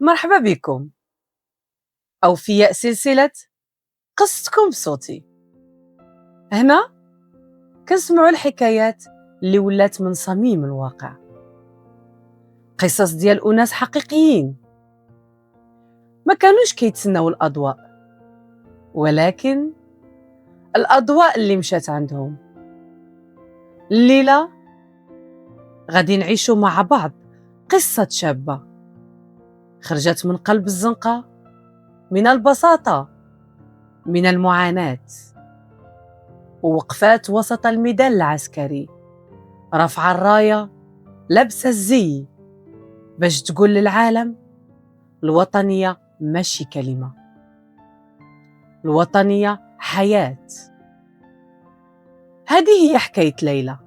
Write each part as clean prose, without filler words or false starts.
مرحبا بكم أو في سلسلة قصتكم بصوتي. هنا كنسمعوا الحكايات اللي ولات من صميم الواقع، قصص ديال أناس حقيقيين ما كانوش كيتسناو الأضواء، ولكن الأضواء اللي مشات عندهم. الليلة غادي نعيشوا مع بعض قصة شابة خرجت من قلب الزنقة، من البساطة، من المعاناة، ووقفات وسط الميدان العسكري رافعة الراية، لابسة الزي، باش تقول للعالم الوطنية ماشي كلمة، الوطنية حياة. هذه هي حكاية ليلى،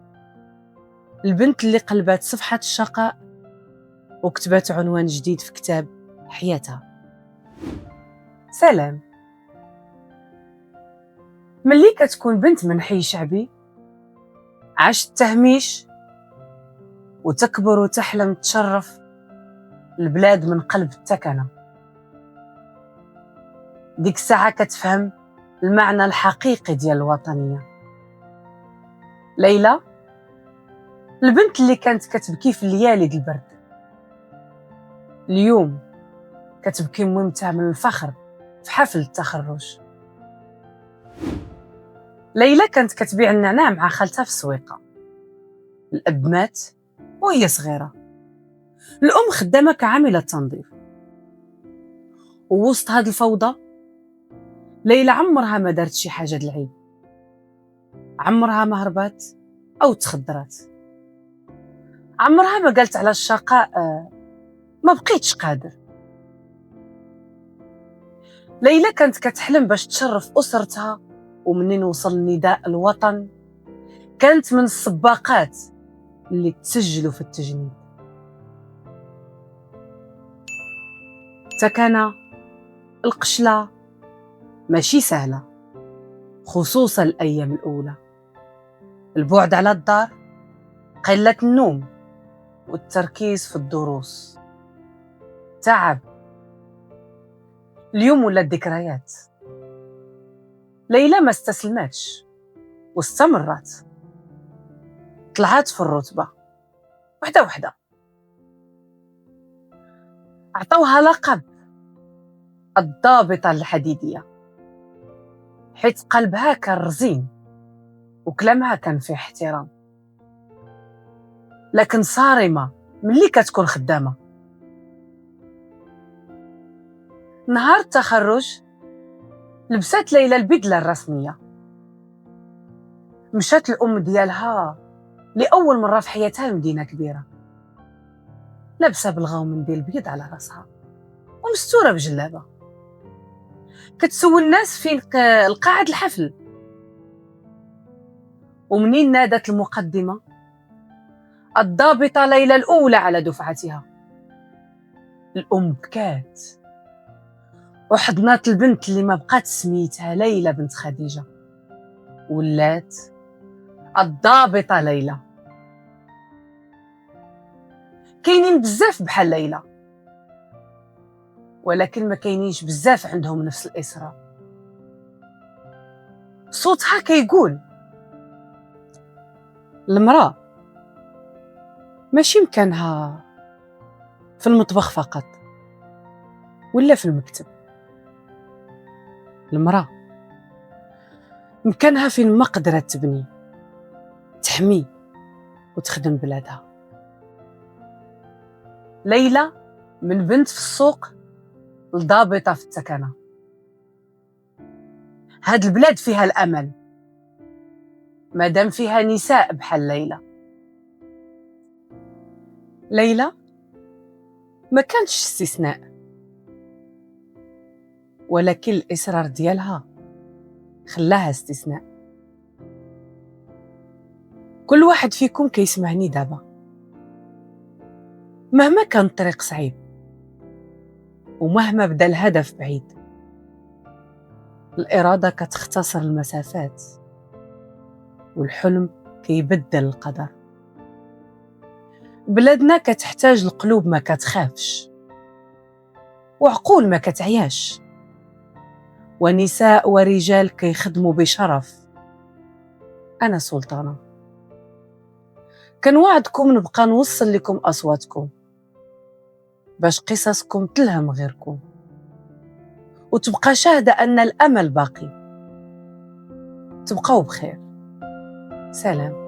البنت اللي قلبت صفحة الشقاء وكتبت عنوان جديد في كتاب حياتها. سلام. ملي كتكون بنت من حي شعبي عاشت التهميش وتكبر وتحلم تشرف البلاد من قلب التكنة، ديك الساعة كتفهم المعنى الحقيقي ديال الوطنية. ليلى البنت اللي كانت كتبكي في الليالي ديال البرد، اليوم كتبكي ممتع من الفخر في حفل التخرج. ليلى كانت كتبيع النعناع مع خالتها في السويقة، الأب مات وهي صغيرة، الأم خدامة كعاملة تنظيف. ووسط هاد الفوضى ليلى عمرها ما دارت شي حاجة د العيب، عمرها ما هربات أو تخدرات، عمرها ما قالت على الشقاء ما بقيتش قادر. ليلى كانت كتحلم باش تشرف أسرتها، ومنين وصل نداء الوطن كانت من السباقات اللي تسجلوا في التجنيد. تكنة القشلة ماشي سهلة، خصوصا الأيام الأولى، البعد على الدار، قلة النوم والتركيز في الدروس، تعب. اليوم ولا الذكريات. ليلى ما استسلمتش واستمرت، طلعت في الرتبة وحدة وحدة، عطوها لقب الضابطة الحديدية، حيث قلبها كان رزين وكلامها كان فيه احترام، لكن صارمة ملي كتكون خدامة. نهار التخرج لبست ليلى البدلة الرسمية، مشات الأم ديالها لأول مرة في حياتها لمدينة كبيرة، لابسة بالغومن ديال البيض على راسها ومستورة بجلابة، كتسول الناس فين القاعة الحفل. ومنين نادت المقدمة الضابطة ليلى الأولى على دفعتها، الأم بكات وحضنات البنت اللي ما بقات سميتها ليلى بنت خديجة، ولات الضابطة ليلى. كاينين بزاف بحال ليلى، ولكن ما كاينينش بزاف عندهم نفس الإصرار. صوتها كيقول المرأة ماشي مكانها في المطبخ فقط ولا في المكتب، المرأة مكانها فين ما قدرت تبني، تحمي وتخدم بلادها. ليلى من بنت في السوق لضابطة في التكنة، هاد البلاد فيها الأمل مادام فيها نساء بحال ليلى. ليلى ما كانش استثناء، ولكن الإصرار ديالها خلاها استثناء. كل واحد فيكم كيسمعني دابا، مهما كان الطريق صعيب ومهما بدا الهدف بعيد، الإرادة كتختصر المسافات والحلم كيبدل القدر. بلادنا كتحتاج القلوب ما كتخافش، وعقول ما كتعياش، ونساء ورجال كيخدموا بشرف. أنا سلطانة، كنوعدكم نبقى نوصل لكم أصواتكم باش قصصكم تلهم غيركم، وتبقى شاهدة أن الأمل باقي. تبقوا بخير. سلام.